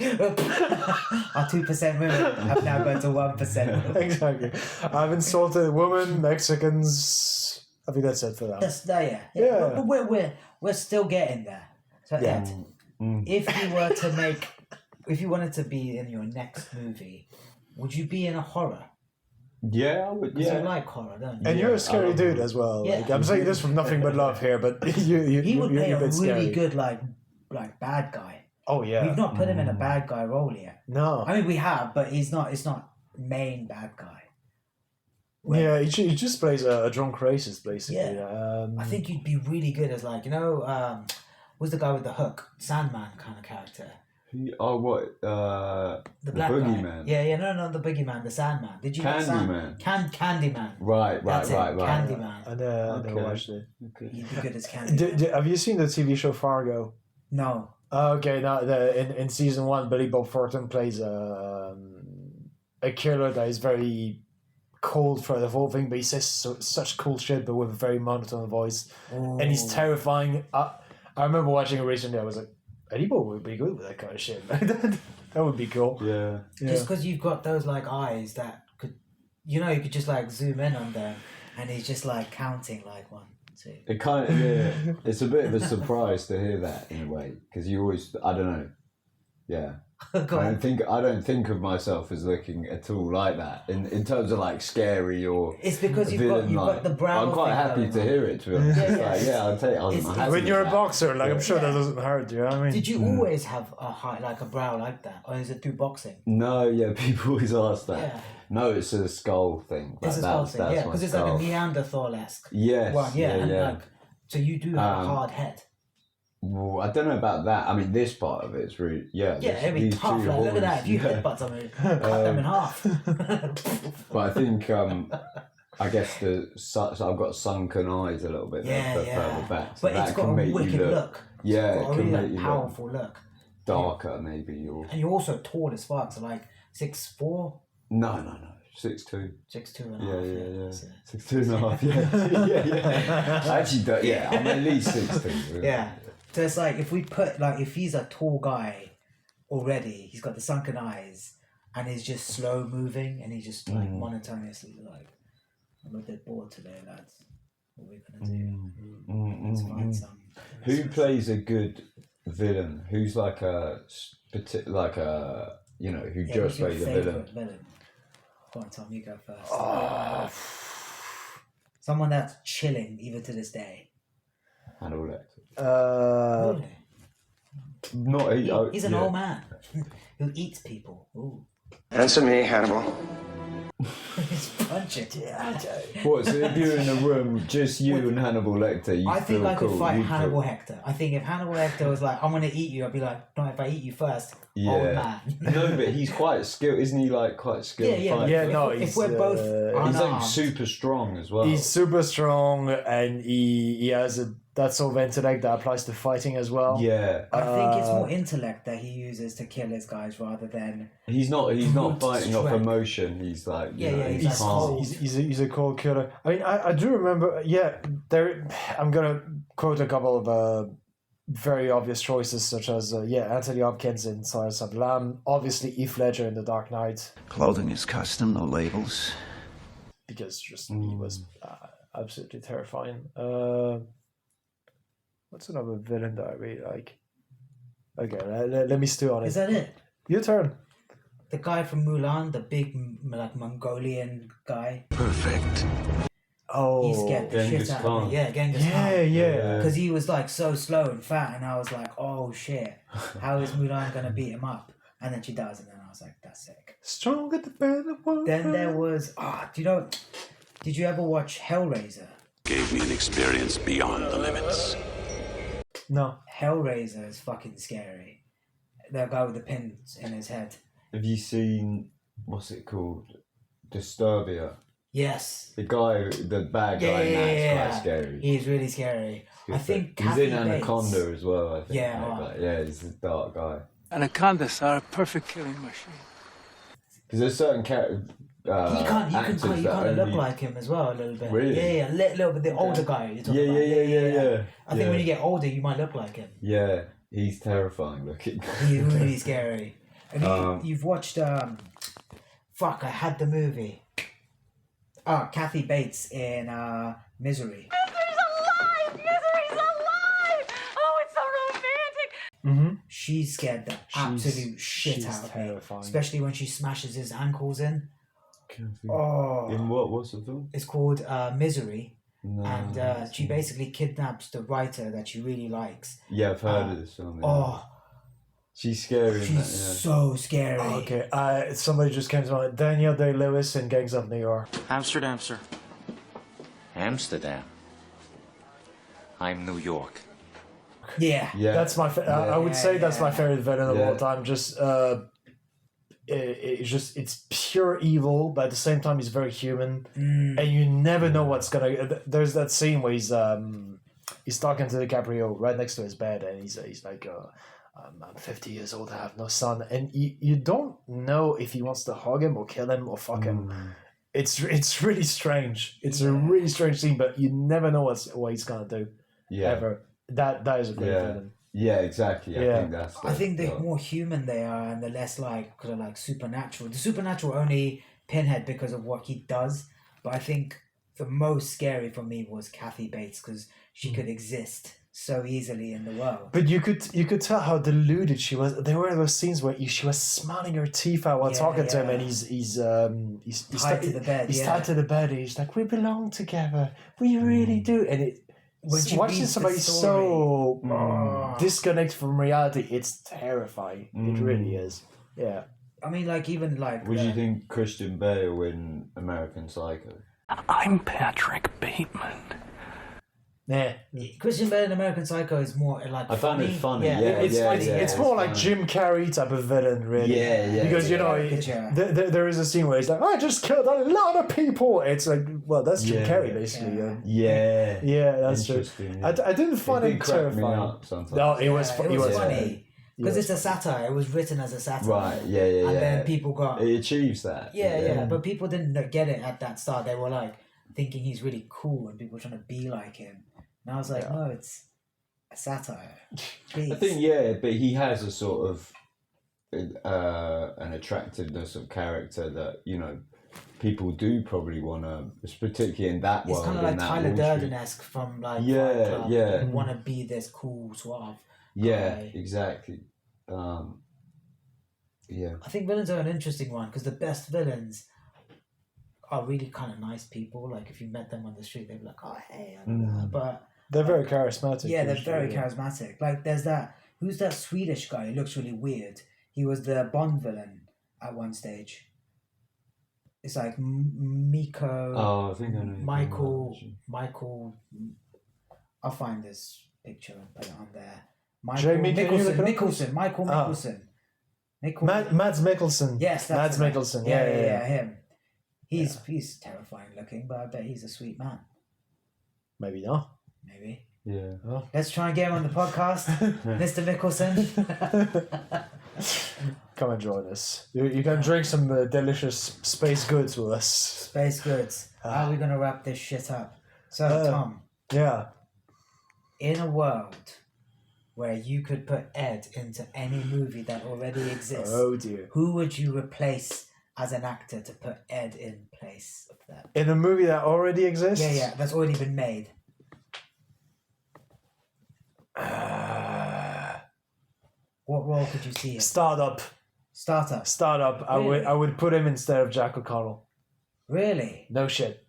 2% women have now gone to 1%. Exactly. I've insulted women, Mexicans. I think that's it for that. That's yeah. Yeah. But we're still getting there. So Ed, if you wanted to be in your next movie, would you be in a horror? Yeah, I would. Because Yeah. you like horror, don't you? And you're a scary dude as well. Yeah. Like, I'm saying this from nothing but love here, but He would play you're a bit really scary. good like bad guy. Oh yeah. We've not put him in a bad guy role yet. No. I mean, we have, but it's not main bad guy. Yeah, he just plays a drunk racist, basically. Yeah. I think you'd be really good as like, who's the guy with the hook? Sandman kind of character. Oh, what? The black Boogeyman. guy. Yeah, no, the Boogeyman, the Sandman. Did you know Candyman. Candyman. Right. That's it, Right. Candyman. I never watched it. Okay. You'd be good as Candyman. Have you seen the TV show Fargo? No. Okay, now in season 1, Billy Bob Thornton plays a killer that is very cold for the whole thing, but he says such cool shit, but with a very monotone voice, and he's terrifying. I remember watching it recently. I was like, Eddie Boy would be good with that kind of shit. That would be cool. Yeah. Just because you've got those like eyes that could, you could just like zoom in on them, and he's just like counting like 1, 2. It kind of it's a bit of a surprise to hear that in a way because you always I don't know. Yeah. I don't think of myself as looking at all like that in terms of like scary or. It's because you've got the brow. I'm quite happy to hear it. To be honest, I'll take. I'm happy When you're a boxer, like I'm sure Yeah. that doesn't hurt. You know what I mean? Did you always have a brow like that, or is it through boxing? No, people always ask that. Yeah. No, it's a skull thing. It's a skull thing, yeah, because it's like a Neanderthal-esque Yes. one, and like so you do have a hard head. Well, I don't know about that. I mean, this part of it's really It'd be tough. Like, look at that. If you headbutt something, cut them in half. But I think I guess so I've got sunken eyes a little bit further back. So But that it's got can a make wicked you look. Yeah, It's got it a can really make you powerful look look. darker maybe or. And you're also tall as fuck, so like 6'4". No. 6'2". 6'2" and a half. Yeah. 6'2" and a half. Yeah. Actually, I'm at least 6'2". Yeah. So it's like if we put if he's a tall guy already, he's got the sunken eyes and he's just slow moving and he's just like monotonously like, I'm a bit bored today, lads. What are we gonna do? Let's find some. Who plays a good villain? Who's like a you know, who just who's your plays a favourite villain? Go on, Tom, you go first. Someone that's chilling even to this day. Hannibal Lecter. Really? Not He's an old man who eats people. Ooh. Answer me, Hannibal. He's punching. What? So if you're in a room, just you and Hannibal Lecter, you I think feel I could cool. fight You'd Hannibal feel- Hector. I think if Hannibal Hector was like, I'm gonna eat you, I'd be like, no, if I eat you first, old Yeah. man. No, but he's quite skilled, isn't he? Like quite skilled. Yeah, fighter? Yeah, no, if he's, we're both He's like unarmed, super strong as well. He's super strong, and he has that sort of intellect that applies to fighting as well. Yeah, I think it's more intellect that he uses to kill his guys rather than he's not brute fighting off strength. emotion. He's like he's He's cold. he's a cold killer. I mean, I do remember. Yeah, there. I'm gonna quote a couple of very obvious choices, such as Anthony Hopkins in Silence of the Lamb. Obviously, Heath Ledger in The Dark Knight, Clothing is custom, no labels. because just he was absolutely terrifying. What's another villain that I really like? Okay, let me stew on it. is that it? Your turn. The guy from Mulan, the big like Mongolian guy. Perfect. Oh, He scared the Genghis shit out of Khan. me. Yeah, Genghis yeah, Khan. yeah. Because he was like so slow and fat, and I was like, oh shit, how is Mulan gonna beat him up? And then she does, and then I was like, that's sick. Stronger the better one. Then there was, did you ever watch Hellraiser? Gave me an experience beyond the limits. No. Hellraiser is fucking scary. The guy with the pins in his head. Have you seen what's it called? Disturbia. Yes. The bad guy in that's quite scary. He's really scary. I think he's Kathy in Anaconda Bates, as well. I think. Yeah, like alright. that. Yeah, he's a dark guy. Anacondas are a perfect killing machine. Because there's certain characters. You kind of look like him as well a little bit. Really? Yeah, little bit. The older guy you're talking about. Yeah. I think when you get older, you might look like him. Yeah, he's terrifying looking. He's really scary. And you've watched, I had the movie. Kathy Bates in Misery. Misery's alive! Oh, it's so romantic! Mm-hmm. She scared the absolute shit she's out of terrifying. me. Especially when she smashes his ankles in. Oh. In what? What's the film? It's called Misery. No. And she basically kidnaps the writer that she really likes. Yeah, I've heard of this film. Yeah. Oh, She's scary. she's in that, so scary. Okay, somebody just came to mind. Daniel Day-Lewis in Gangs of New York. Amsterdam, sir. Amsterdam. I'm New York. Yeah. Yeah. That's my. I would say that's my favorite villain of Yeah. all time. Just, it's pure evil, but at the same time, he's very human, and you never know what's gonna. There's that scene where he's talking to DiCaprio right next to his bed, and he's like, I'm 50 years old, I have no son, and you don't know if he wants to hug him or kill him or fuck him. It's really strange. It's a really strange scene, but you never know what he's gonna do. Yeah. Ever. That is a great villain. Yeah, exactly. Yeah. I think the more human they are and the less like supernatural. The supernatural only Pinhead because of what he does, but I think the most scary for me was Kathy Bates because she could exist so easily in the world. But you could tell how deluded she was. There were those scenes where she was smiling her teeth out while talking to him, and he's tied to the bed. He's tied to the bed. And he's like, "We belong together. We really do." And watching somebody so disconnect from reality, it's terrifying. It really is. Yeah. I mean, Would you think Christian Bale in American Psycho? I'm Patrick Bateman. Yeah. Christian Bale in American Psycho is more like I found it funny. Yeah, It's more like Jim Carrey type of villain, really. Yeah. Because there is a scene where he's like, "I just killed a lot of people." It's like, well, that's Jim Carrey basically. Yeah, that's true. I didn't find it terrifying. No, it was funny because it's a satire. It was written as a satire. Right. Yeah. And then people got it achieves that. Yeah. But people didn't get it at that start. They were like thinking he's really cool and people were trying to be like him. And I was like, no, it's a satire. Please. I think, but he has a sort of an attractiveness of character that, people do probably want to, particularly in that world. It's kind of like Tyler Durden-esque from like Fight Club. Want to be this cool suave. Yeah, guy. exactly. Yeah. I think villains are an interesting one because the best villains are really kind of nice people. Like if you met them on the street, they'd be like, "Oh, hey," but They're very charismatic. yeah, they're usually, very charismatic. Like there's that. Who's that Swedish guy? He looks really weird. He was the Bond villain at one stage. It's like Miko. Oh, I think I know. Michael. I'll find this picture and put it on there. Jamie, can you look it up? Nicholson. Michael Nicholson. Mads Mikkelsen. Yes, that's Mads Mikkelsen. Yeah, him. He's terrifying looking, but I bet he's a sweet man. Maybe not. Maybe. Yeah. Oh. Let's try and get him on the podcast, Mr. Mikkelsen. Come and join us. You can drink some delicious space goods with us. Space goods. How are we gonna wrap this shit up? So, Tom. Yeah. In a world where you could put Ed into any movie that already exists, Oh dear. who would you replace as an actor to put Ed in place of that? In a movie that already exists? Yeah, that's already been made. What role could you see him? Startup. Really? I would put him instead of Jack O'Connell. Really? No shit.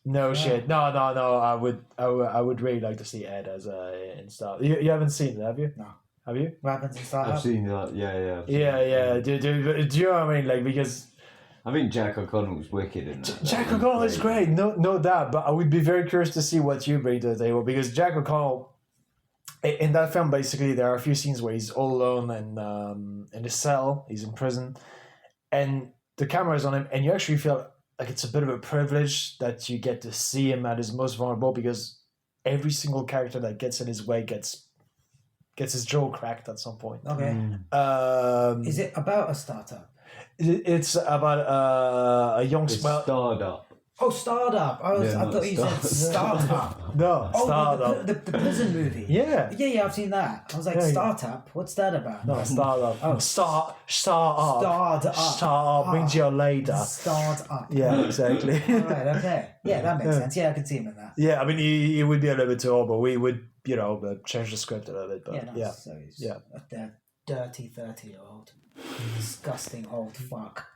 No shit. No. I would really like to see Ed as in Startup. You haven't seen it, have you? No. Have you? What happens in Startup? I've seen that. Yeah. Yeah. Do you know what I mean? Like, because I think Jack O'Connell's wicked in that. Jack O'Connell is great, no doubt. But I would be very curious to see what you bring to the table, because Jack O'Connell, in that film, basically there are a few scenes where he's all alone and in his cell, he's in prison, and the camera is on him, and you actually feel like it's a bit of a privilege that you get to see him at his most vulnerable, because every single character that gets in his way gets his jaw cracked at some point. Okay. Is it about a startup? It's about a young Startup. Oh, Startup. I thought you said Startup. No, Oh, Startup. the prison movie. Yeah. Yeah, I've seen that. I was like, Yeah, yeah. Startup? What's that about? No, Startup. Oh, Start up. Starred up. Start up means you're later. Starred up. Yeah, exactly. Right, okay. Yeah, that makes sense. Yeah, I can see him in that. Yeah, I mean, he would be a little bit too old, but we would, change the script a little bit. But Yeah, so he's a dirty 30-year-old. Disgusting old fuck.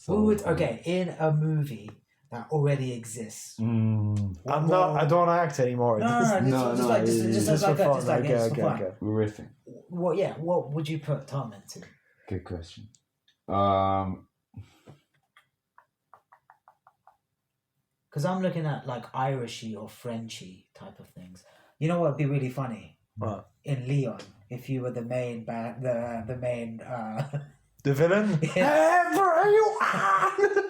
Who would, in a movie that already exists. I don't want to act anymore. Just for fun. Okay. We're riffing. What would you put Tom into? Good question. Because I'm looking at like Irishy or Frenchy type of things. You know what would be really funny? What? In Leon, if you were the main the villain?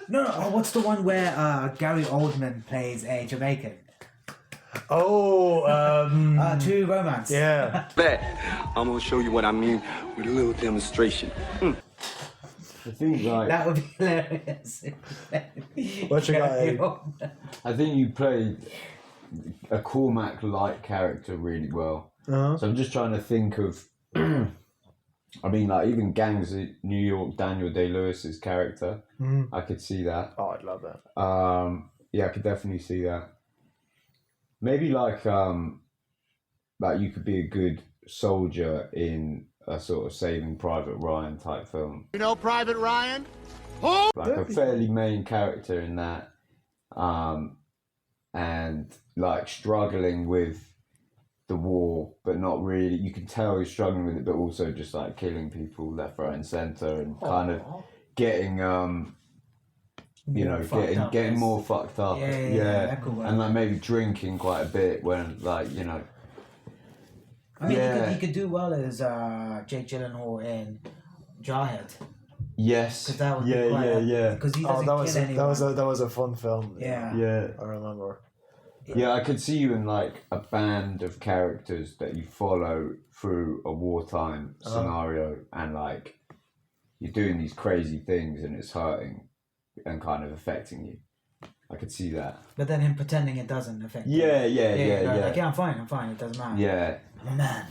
No, what's the one where Gary Oldman plays a Jamaican? True Romance. Yeah. I'm gonna show you what I mean with a little demonstration. I think that would be hilarious. What you got? I think you played a Cormac-like character really well. Uh-huh. So I'm just trying to think of. I mean, like even Gangs of New York, Daniel Day-Lewis's character. I could see that. Oh, I'd love that. Yeah, I could definitely see that. Maybe like you could be a good soldier in a sort of Saving Private Ryan type film. You know Private Ryan? Like a fairly main character in that, and like struggling with the war, but not really. You can tell he's struggling with it, but also just like killing people left, right, and center, and kind of getting getting more fucked up. Yeah. And like maybe drinking quite a bit when I mean, he could do well as Jake Gyllenhaal in Jarhead. Yes. Because that would be quite because he doesn't kill anyone. That was a fun film. Yeah. I remember. Yeah, I could see you in like a band of characters that you follow through a wartime scenario, and like you're doing these crazy things and it's hurting and kind of affecting you. I could see that. But then him pretending it doesn't affect him. Yeah. Like, I'm fine, it doesn't matter. Yeah. I'm a man.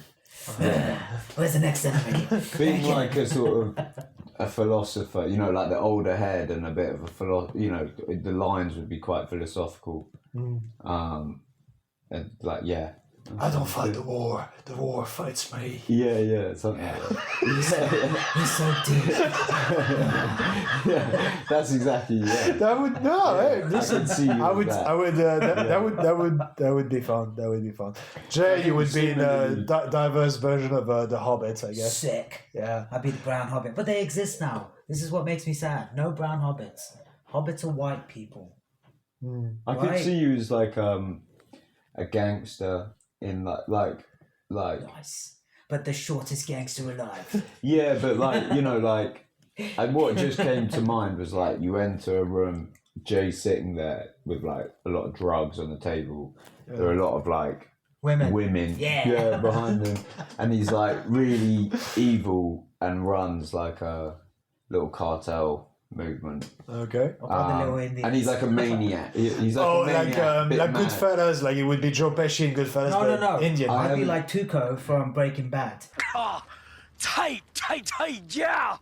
Where's the next enemy? Being like a sort of a philosopher, like the older head and a bit of a the lines would be quite philosophical. And like, I don't fight the war fights me. Yeah, something like that. He's so deep. Yeah, that's exactly That would Hey, listen, I can see you I would. with that. I would. That would be fun. That would be fun. Jay, you would be in a diverse version of the Hobbit, I guess. Sick. Yeah. I'd be the brown hobbit. But they exist now. This is what makes me sad. No brown hobbits. Hobbits are white people. I could see you as like a gangster in like Nice. But the shortest gangster alive. yeah, but like and what just came to mind was like you enter a room, Jay's sitting there with like a lot of drugs on the table. There are a lot of like women behind him, and he's like really evil and runs like a little cartel movement. Okay. And he's like a maniac. He's like a maniac, like Goodfellas, like it would be Joe Pesci in Goodfellas. No. Indian. I'd be like Tuco from Breaking Bad. Oh, tight, yeah.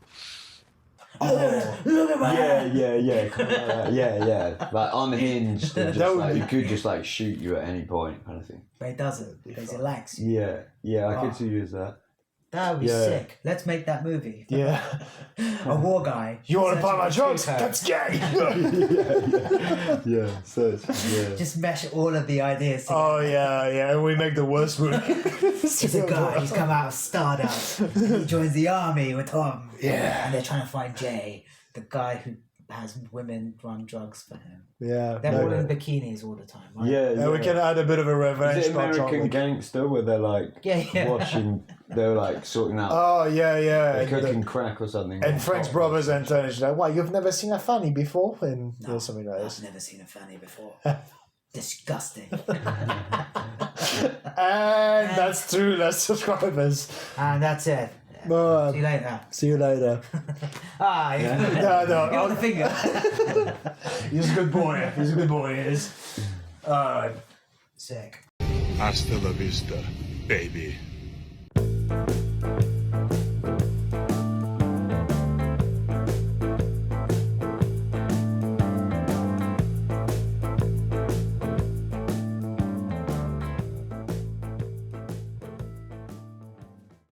Oh, look at my yeah, kind of like that. Yeah, like unhinged and just like he could just like shoot you at any point, kind of thing. But he doesn't because he likes. Yeah, I could see you as that. That would be sick. Let's make that movie. Yeah. A war guy. You want to buy my drugs? That's gay. Yeah. Just mesh all of the ideas together. Oh yeah, and we make the worst movie. It's a guy. He's come out of Stardust. He joins the army with Tom. Yeah. And they're trying to find Jay, the guy who has women run drugs for him. Yeah. They're all in bikinis all the time, right? Yeah, we can add a bit of a revenge. Is it American Gangster where they're like washing, they're like sorting out. Oh yeah. They're cooking crack or something. And Frank's brothers enter and she's like, "Why, you've never seen a fanny before?" And something like this. I've never seen a fanny before. Disgusting. And that's 2 less subscribers. And that's it. No, See you later. See you later. No. Give him the finger. He's a good boy. He is. Alright. Sick. Hasta la vista, baby.